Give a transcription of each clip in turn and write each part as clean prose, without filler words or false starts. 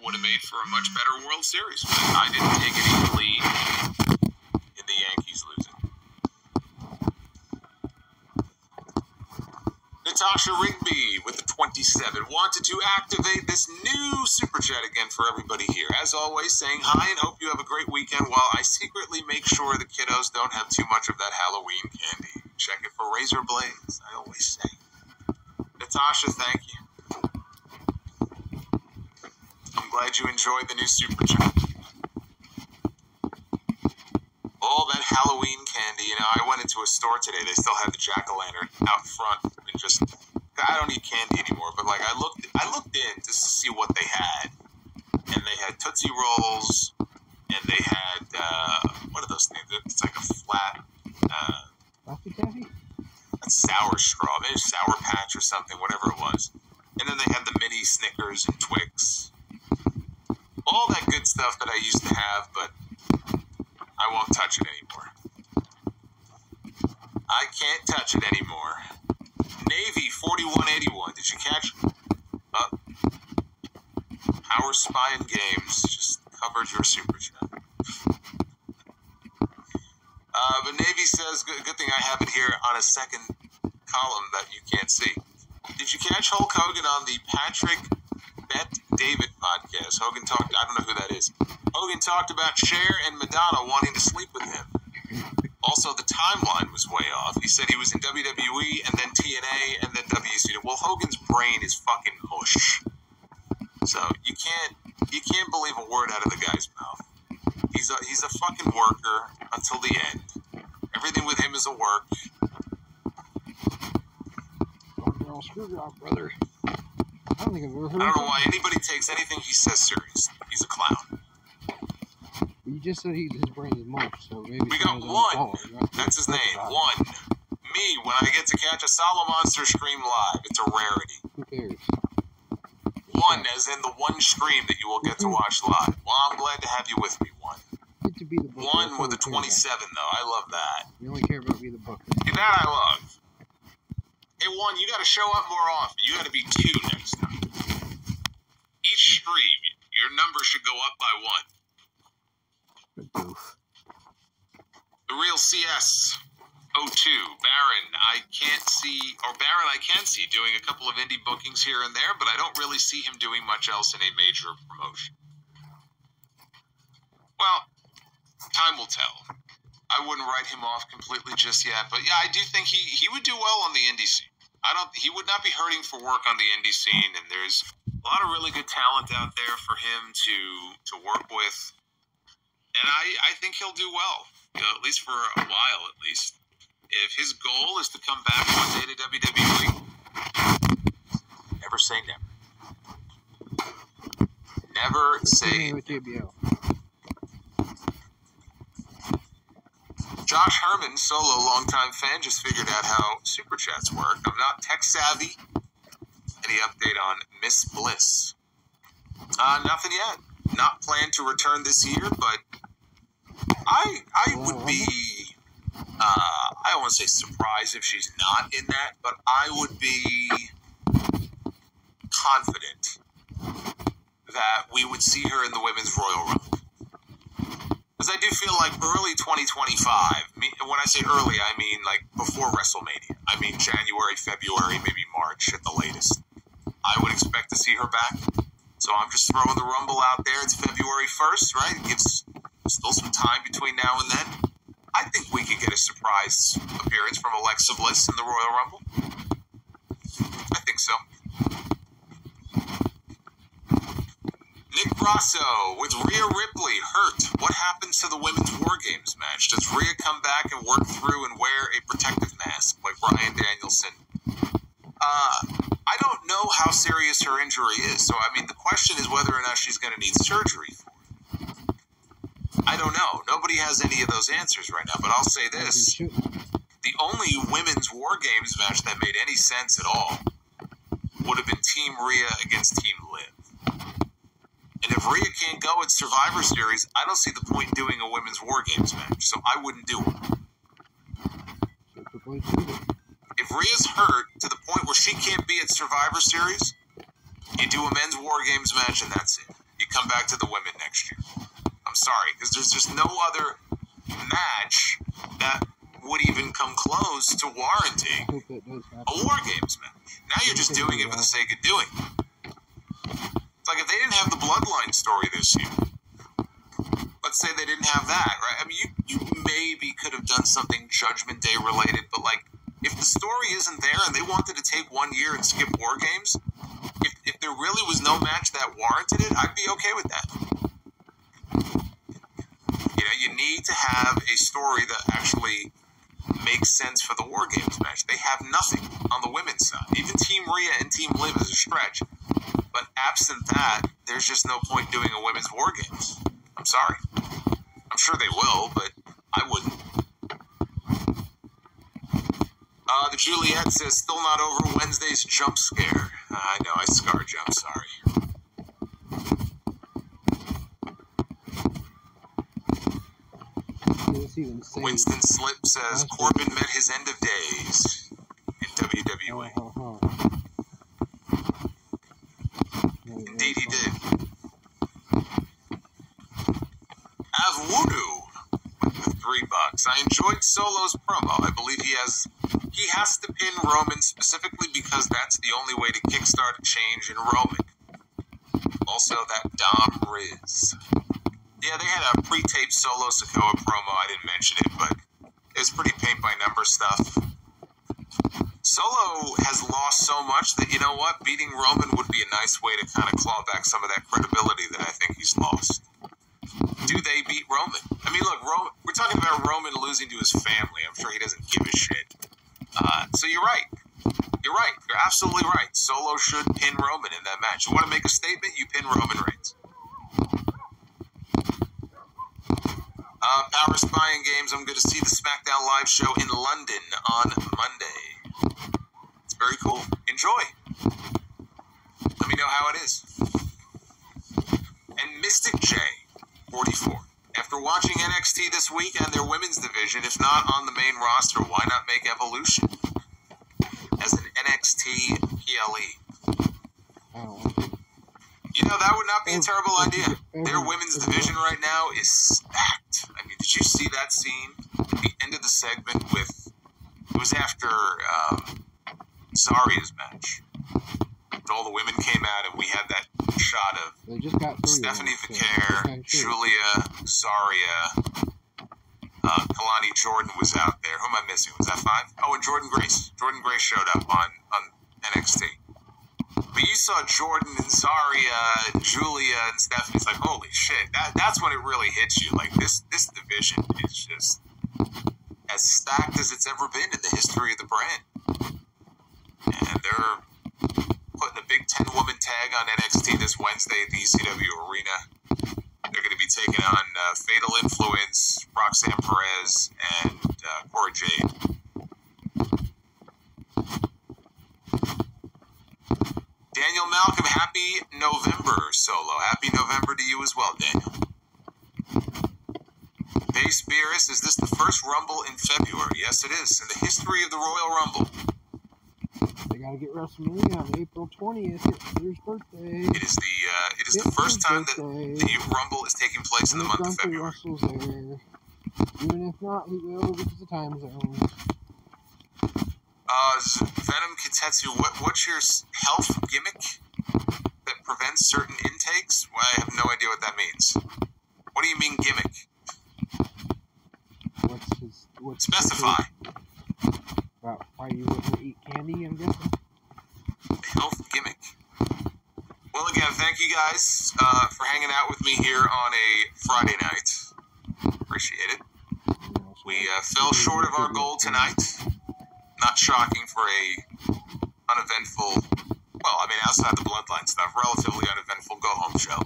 would have made for a much better World Series. But I didn't take any lead in the Yankees losing. Natasha Rigby with the 27 wanted to activate this new super chat again for everybody here. As always, saying hi and hope you have a great weekend while I secretly make sure the kiddos don't have too much of that Halloween candy. Check it for razor blades, I always say. Natasha, thank you. I'm glad you enjoyed the new super chat. All that Halloween candy, you know, I went into a store today, they still had the jack-o'-lantern out front, and just, I don't eat candy anymore, but like, I looked in just to see what they had, and they had Tootsie Rolls, and they had, what are those things? It's like a flat, a sour straw, maybe Sour Patch or something, whatever it was, and then they had the mini Snickers and Twix, all that good stuff that I used to have, but I won't touch it anymore. I can't touch it anymore. Navy 4181. Did you catch? Our Spy and Games just covered your super chat. But Navy says, good thing I have it here on a second column that you can't see. Did you catch Hulk Hogan on the Patrick Bet David podcast? Hogan talked, I don't know who that is. Hogan talked about Cher and Madonna wanting to sleep with him. Also, the timeline was way off. He said he was in WWE and then TNA and then WCW. Well, Hogan's brain is fucking mush. So you can't believe a word out of the guy's mouth. He's a fucking worker until the end. Everything with him is a work. You're all screwed up, brother. I don't think I've ever heard. I don't know why anybody takes anything he says seriously. He's a clown. You just said his brain is mush, so maybe we got one. That's his name. One. Me, when I get to catch a Solomonster stream live, it's a rarity. Who cares? One, as in the one stream that you will get to watch live. Well, I'm glad to have you with me, one. Get to be the booker. One with a 27, though. I love that. You only care about being the booker. That I love. Hey, one, you got to show up more often. You got to be 2 next time. Each stream, your number should go up by 1. Good goof. The real CS 02, Baron, I can't see, or Baron I can see doing a couple of indie bookings here and there, but I don't really see him doing much else in a major promotion. Well, time will tell. I wouldn't write him off completely just yet, but yeah, I do think he would do well on the indie scene. He would not be hurting for work on the indie scene, and there's a lot of really good talent out there for him to work with. And I think he'll do well, you know, at least for a while, at least. If his goal is to come back one day to WWE, never say never. Never say never. Josh Herman, solo longtime fan, just figured out how super chats work. I'm not tech savvy. Any update on Miss Bliss? Nothing yet. Not planned to return this year, but I would be, I don't want to say surprised if she's not in that, but I would be confident that we would see her in the Women's Royal Rumble. Because I do feel like early 2025, when I say early, I mean like before WrestleMania. I mean January, February, maybe March at the latest. I would expect to see her back. So I'm just throwing the Rumble out there. It's February 1st, right? It gives still some time between now and then. I think we could get a surprise appearance from Alexa Bliss in the Royal Rumble. I think so. Nick Grasso with Rhea Ripley hurt. What happens to the Women's War Games match? Does Rhea come back and work through and wear a protective mask like Bryan Danielson? I don't know how serious her injury is. So, I mean, the question is whether or not she's going to need surgery for it. I don't know. Nobody has any of those answers right now. But I'll say this. The only Women's War Games match that made any sense at all would have been Team Rhea against Team Liv. And if Rhea can't go at Survivor Series, I don't see the point in doing a Women's War Games match. So I wouldn't do it. If Rhea's hurt to the point where she can't be at Survivor Series, you do a Men's War Games match and that's it. You come back to the women next year. I'm sorry, because there's just no other match that would even come close to warranting a War Games match. Now you're just doing it for the sake of doing it. It's like if they didn't have the Bloodline story this year, let's say they didn't have that, right? I mean, you maybe could have done something Judgment Day related, but like, if the story isn't there and they wanted to take 1 year and skip War Games, if there really was no match that warranted it, I'd be okay with that. You know, you need to have a story that actually makes sense for the War Games match. They have nothing on the women's side. Even Team Rhea and Team Liv is a stretch. But absent that, there's just no point doing a women's War Games. I'm sorry. I'm sure they will, but I wouldn't. The Juliet says, still not over Wednesday's jump scare. I know, I scarred you. I'm sorry. Winston Slip says, Corbin met his end of days in WWE. Indeed he did. Avwudu with $3. I enjoyed Solo's promo. I believe he has to pin Roman specifically because that's the only way to kickstart a change in Roman. Also, that Dom Riz. Yeah, they had a pre-taped Solo Sikoa promo. I didn't mention it, but it was pretty paint-by-number stuff. Solo has lost so much that, you know what, beating Roman would be a nice way to kind of claw back some of that credibility that I think he's lost. Do they beat Roman? I mean, look, we're talking about Roman losing to his family. I'm sure he doesn't give a shit. So you're right. You're right. You're absolutely right. Solo should pin Roman in that match. You want to make a statement? You pin Roman Reigns. Power Spying Games. I'm going to see the Smackdown live show in London on Monday. It's very cool. Enjoy. Let me know how it is. And Mystic J, 44. After watching NXT this week and their women's division, if not on the main roster, why not make Evolution as an NXT PLE? You know, that would not be a terrible idea. Their women's division right now is stacked. I mean, did you see that scene at the end of the segment with, it was after Zaria's match. And all the women came out and we had that shot of Stephanie Vicaire, Julia, Zaria, Kalani Jordan was out there. Who am I missing? Was that 5? Oh, and Jordan Grace. Jordan Grace showed up on NXT. But you saw Jordan and Zaria and Julia and Stephanie. It's like, holy shit. That's when it really hits you. Like, this division is just as stacked as it's ever been in the history of the brand. And they're putting a big 10-woman tag on NXT this Wednesday at the ECW Arena. They're going to be taking on Fatal Influence, Roxanne Perez, and Cora Jade. Daniel Malcolm, happy November, Solo. Happy November to you as well, Daniel. Base Beerus, is this the first Rumble in February? Yes, it is. In the history of the Royal Rumble. They gotta get WrestleMania on April 20th. It's Peter's birthday. It is the first time that the Rumble is taking place in the month of February. Russell's there. Even if not, he will because of time zone. Venom Kitetsu, what's your health gimmick that prevents certain intakes? Well, I have no idea what that means. What do you mean gimmick? What's Specify. About why you wouldn't eat candy, I'm guessing? Health gimmick. Well, again, thank you guys for hanging out with me here on a Friday night. Appreciate it. We fell short of our goal tonight. Not shocking for a uneventful, well, I mean, outside the Bloodline stuff, relatively uneventful go-home show.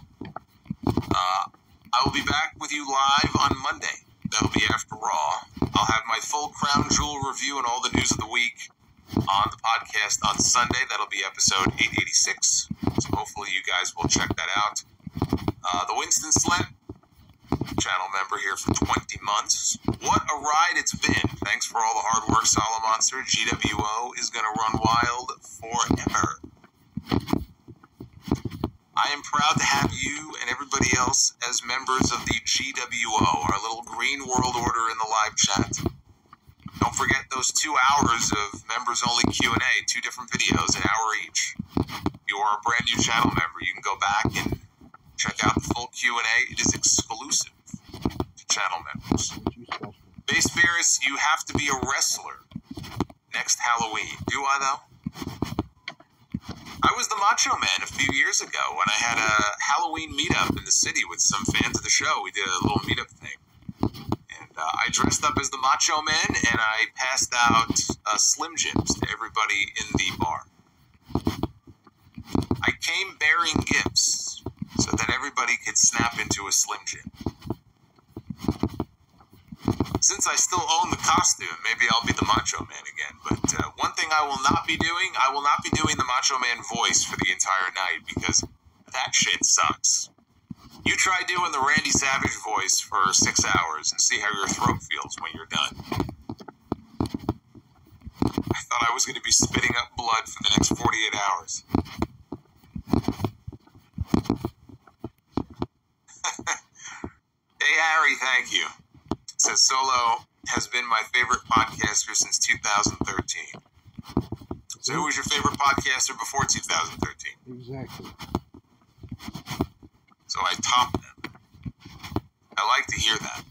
I will be back with you live on Monday. That'll be after Raw. I'll have my full Crown Jewel review and all the news of the week on the podcast on Sunday. That'll be episode 886. So hopefully you guys will check that out. The Winston Slip, channel member here for 20 months. What a ride it's been. Thanks for all the hard work, Solomonster. GWO is going to run wild forever. I am proud to have you and everyone everybody else as members of the GWO, our little green world order in the live chat. Don't forget those 2 hours of members-only Q&A, 2 different videos, an hour each. If you are a brand new channel member, you can go back and check out the full Q&A. It is exclusive to channel members. Base Ferris, you have to be a wrestler next Halloween. Do I, though? I was the Macho Man a few years ago when I had a Halloween meetup in the city with some fans of the show. We did a little meetup thing. And I dressed up as the Macho Man, and I passed out Slim Jims to everybody in the bar. I came bearing gifts so that everybody could snap into a Slim Jim. Since I still own the costume, maybe I'll be the Macho Man again. But one thing I will not be doing the Macho Man voice for the entire night, because that shit sucks. You try doing the Randy Savage voice for 6 hours and see how your throat feels when you're done. I thought I was going to be spitting up blood for the next 48 hours. Hey, Harry, thank you. Says Solo has been my favorite podcaster since 2013. So who was your favorite podcaster before 2013? Exactly. So I topped them. I like to hear that.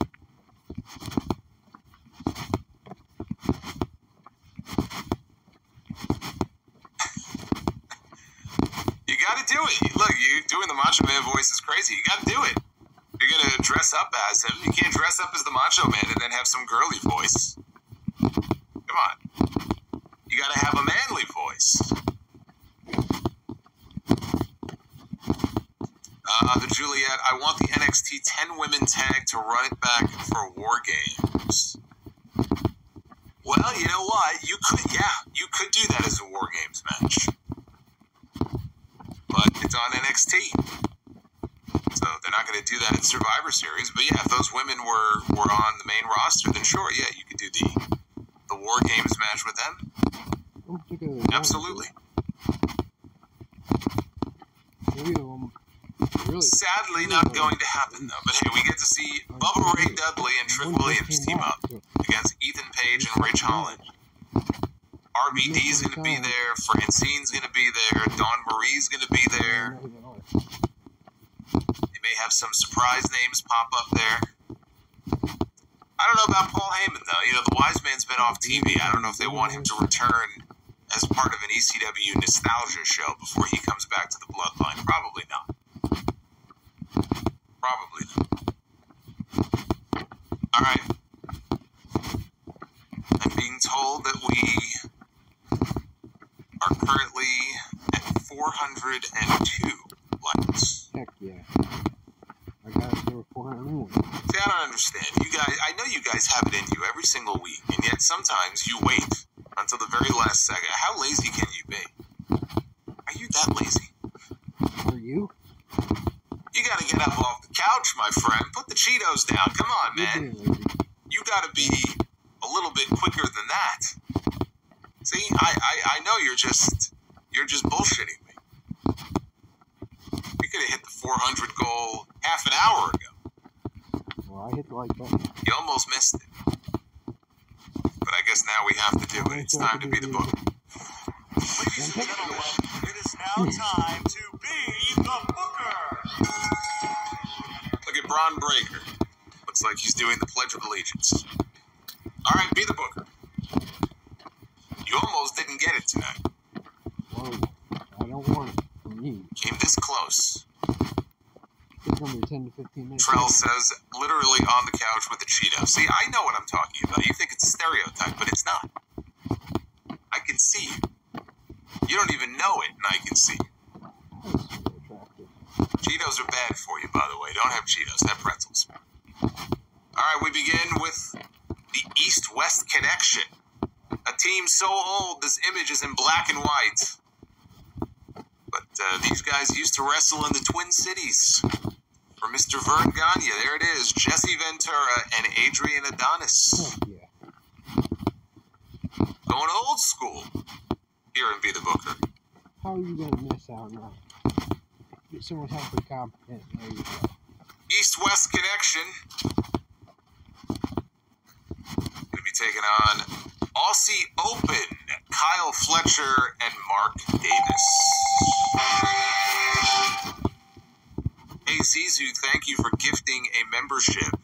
You gotta do it. Look, you doing the Macho Man voice is crazy. You gotta do it. You're gonna dress up as him. You can't dress up as the Macho Man and then have some girly voice. Come on. You gotta have a manly voice. The Juliet, I want the NXT 10 women tag to run it back for War Games. Well, you know what? You could do that as a War Games match. But it's on NXT. So they're not going to do that in Survivor Series. But yeah, if those women were on the main roster, then sure, yeah, you could do the War Games match with them. Absolutely. Sadly, not going to happen, though. But hey, we get to see Bubba Ray Dudley and Trick Williams team up against Ethan Page and Rich Holland. RVD's going to be there. Francine's going to be there. Dawn Marie's going to be there. They may have some surprise names pop up there. I don't know about Paul Heyman, though. You know, the Wise Man's been off TV. I don't know if they want him to return as part of an ECW nostalgia show before he comes back to the Bloodline. Probably not. Probably not. Alright. I'm being told that we are currently at 402 likes. Heck yeah. I got it to 401. See, I don't understand. You guys, I know you guys have it in you every single week, and yet sometimes you wait until the very last second. How lazy can you be? Are you that lazy? Are you? You gotta get up off the couch, my friend. Put the Cheetos down. Come on, man. You gotta be a little bit quicker than that. See, I know you're just bullshitting me. We could have hit the 400 goal half an hour ago. Well, I hit the like button. You almost missed it. But I guess now we have to do it. It's time to be the booker. Ladies and gentlemen, it is now time to be the booker. Look at Braun Breaker. Looks like he's doing the Pledge of Allegiance. All right, be the booker. You almost didn't get it tonight. Whoa, I don't want it from you. Came this close. It's going to be 10 to 15 minutes. Trell says, literally on the couch with a Cheeto. See, I know what I'm talking about. You think it's a stereotype, but it's not. I can see you. You don't even know it, and I can see you. Cheetos are bad for you, by the way. Don't have Cheetos. Have pretzels. All right, we begin with the East-West Connection. A team so old, this image is in black and white. But these guys used to wrestle in the Twin Cities. For Mr. Vern Gagne, there it is. Jesse Ventura and Adrian Adonis. Oh, yeah. Going old school here in Be the Booker. How are you going to miss out now? Get someone halfway competent. There you go. East-West connection. Going to be taking on Aussie Open, Kyle Fletcher and Mark Davis. Hey, Zizu, thank you for gifting a membership.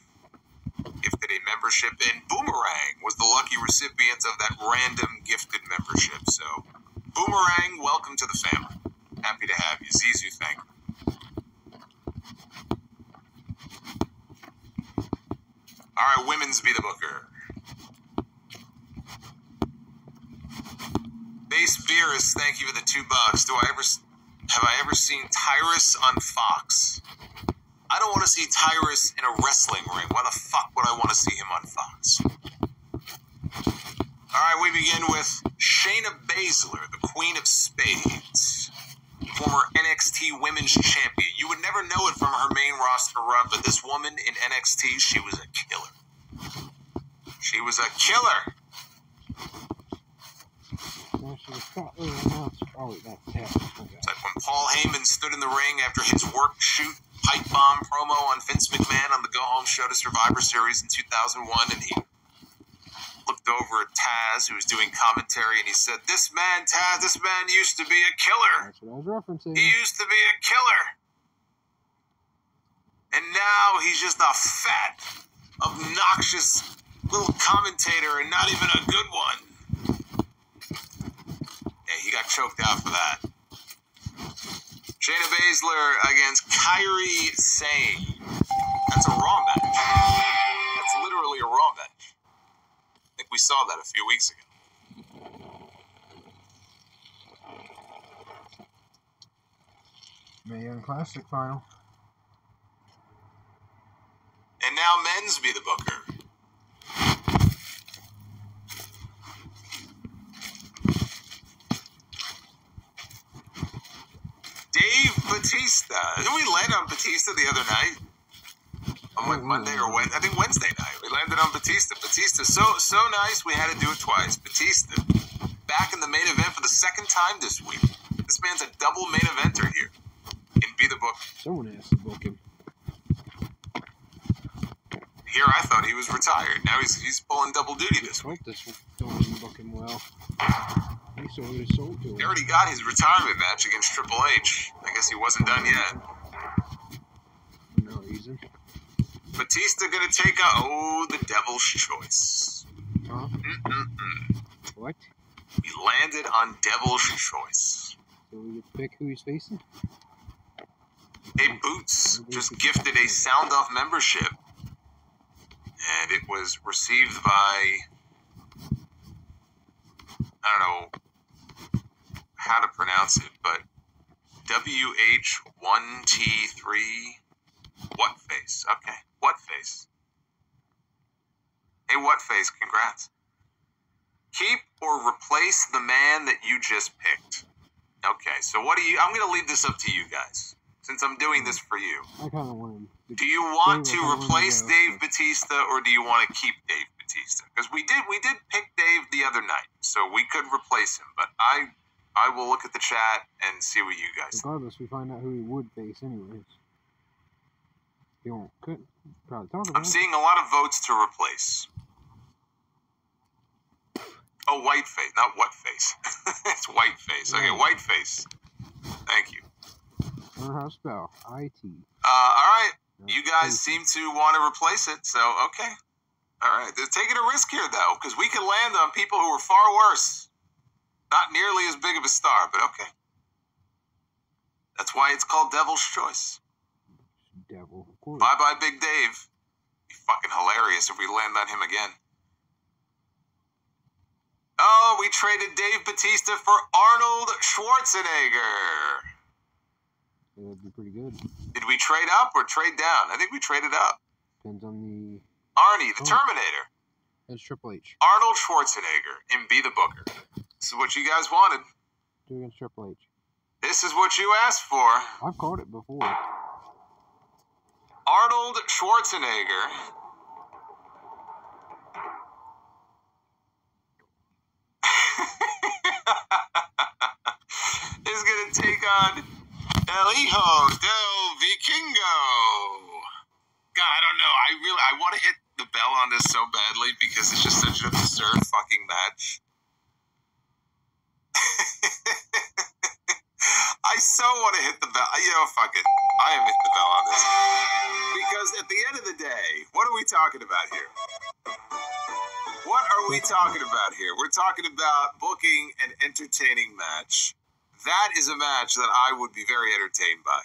Gifted a membership, and Boomerang was the lucky recipient of that random gifted membership. So, Boomerang, welcome to the family. Happy to have you. Zizu, thank you. All right, women's be the booker. Base Beerus, thank you for the $2. Have I ever seen Tyrus on Fox? I don't want to see Tyrus in a wrestling ring. Why the fuck would I want to see him on Fox? All right, we begin with Shayna Baszler, the Queen of Spades, former NXT Women's Champion. You would never know it from her main roster run, but this woman in NXT, she was a killer. She was a killer. Now she was cut. Oh, that's It's like when Paul Heyman stood in the ring after his work shoot pipe bomb promo on Vince McMahon on the Go Home Show to Survivor Series in 2001, and he looked over at Taz, who was doing commentary, and he said, "This man, Taz, this man used to be a killer. That's what I was referencing. He used to be a killer. And now he's just a fat, obnoxious little commentator and not even a good one." Yeah, he got choked out for that. Shayna Baszler against Kairi Sane. That's a Raw match. That's literally a Raw match. I think we saw that a few weeks ago. Mae Young Classic final. And now men's be the booker. Dave Batista. Didn't we land on Batista the other night? On Monday or Wednesday? I think Wednesday night. We landed on Batista. Batista, so nice we had to do it twice. Batista, back in the main event for the second time this week. This man's a double main eventer here in Be the Book. Someone has to book him. Here I thought he was retired. Now he's pulling double duty this week. This don't even book him well. He sold his soul to him. He already got his retirement match against Triple H. I guess he wasn't done yet. No reason. Batista gonna take a the Devil's Choice. Huh? What? He landed on Devil's Choice. So we get to pick who he's facing? Hey, Boots just gifted a Sound Off membership. And it was received by, I don't know how to pronounce it, but WH1T3 Whatface. Okay, Whatface. Hey, Whatface, congrats. Keep or replace the man that you just picked. Okay, so what do you... I'm going to leave this up to you guys, since I'm doing this for you. I kind of want him. Do you want to replace Dave Batista, or do you want to keep Dave Batista? Because we did pick Dave the other night, so we could replace him. But I will look at the chat and see what you guys think. Regardless, we find out who he would face anyways. You won't probably talk about I'm seeing a lot of votes to replace. Oh, Whiteface, not Whatface. It's Whiteface. Okay, Whiteface. Thank you. Learn how to spell. IT. All right. You guys seem to want to replace it, so okay. All right. They're taking a risk here, though, because we can land on people who are far worse. Not nearly as big of a star, but okay. That's why it's called Devil's Choice. Devil, of course. Bye-bye, Big Dave. Be fucking hilarious if we land on him again. Oh, we traded Dave Batista for Arnold Schwarzenegger. That'd be pretty good. Did we trade up or trade down? I think we traded up. Depends on the... Arnie, the Terminator. That's Triple H. Arnold Schwarzenegger in Be the Booker. This is what you guys wanted. Do against Triple H. This is what you asked for. I've called it before. Arnold Schwarzenegger. Is going to take on El Hijo del Vikingo. I want to hit the bell on this so badly because it's just such an absurd fucking match. I so want to hit the bell. You know, fuck it. I am hitting the bell on this. Because at the end of the day, what are we talking about here? What are we talking about here? We're talking about booking an entertaining match. That is a match that I would be very entertained by.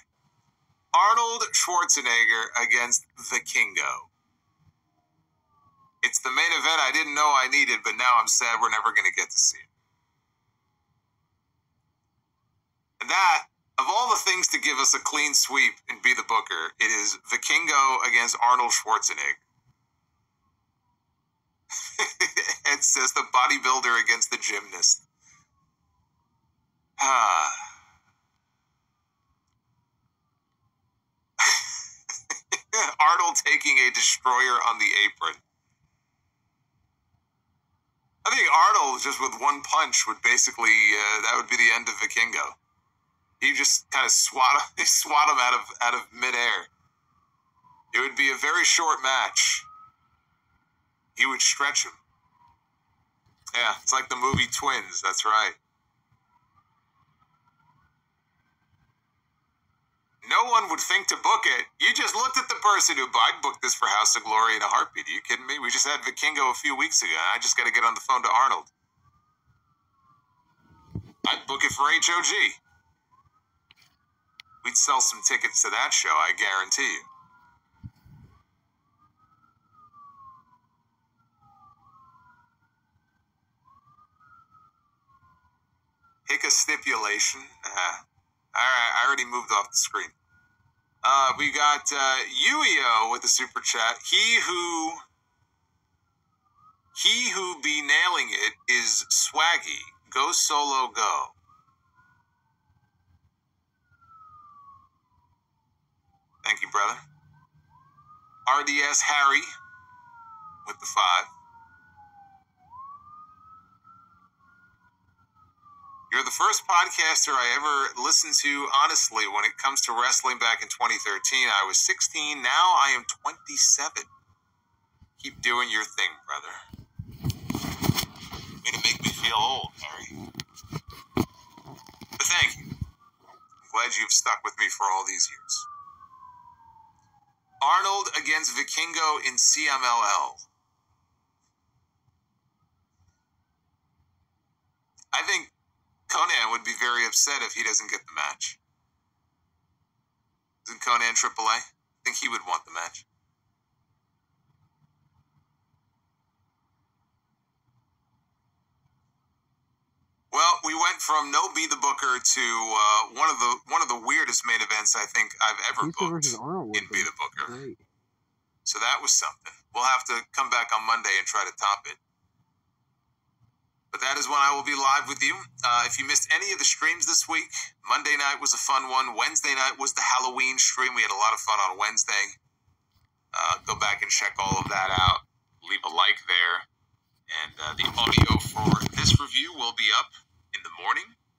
Arnold Schwarzenegger against Vikingo. It's the main event I didn't know I needed, but now I'm sad we're never going to get to see it. And that, of all the things to give us a clean sweep and be the booker, it is Vikingo against Arnold Schwarzenegger. It says the bodybuilder against the gymnast. Arnold taking a destroyer on the apron. I think Arnold, just with one punch, would basically, that would be the end of Vikingo. He just kind of swat him out of midair. It would be a very short match. He would stretch him. Yeah, it's like the movie Twins, that's right. No one would think to book it. You just looked at the person who, I'd book this for House of Glory in a heartbeat. Are you kidding me? We just had Vikingo a few weeks ago. I just got to get on the phone to Arnold. I'd book it for HOG. We'd sell some tickets to that show, I guarantee you. Pick a stipulation. Alright, I already moved off the screen. We got Yuio with the super chat. He who be nailing it is Swaggy. Go solo, go. Thank you, brother. RDS Harry with the 5. You're the first podcaster I ever listened to, honestly. When it comes to wrestling back in 2013, I was 16. Now I am 27. Keep doing your thing, brother. Way to make me feel old, Harry. But thank you. I'm glad you've stuck with me for all these years. Arnold against Vikingo in CMLL. I think Conan would be very upset if he doesn't get the match. Isn't Conan AAA? I think he would want the match. Well, we went from no Be the Booker to one of the weirdest main events I think I've ever booked in Be the Booker. Great. So that was something. We'll have to come back on Monday and try to top it. But that is when I will be live with you. If you missed any of the streams this week, Monday night was a fun one. Wednesday night was the Halloween stream. We had a lot of fun on Wednesday. Go back and check all of that out. Leave a like there. And the audio for this review will be up in the morning.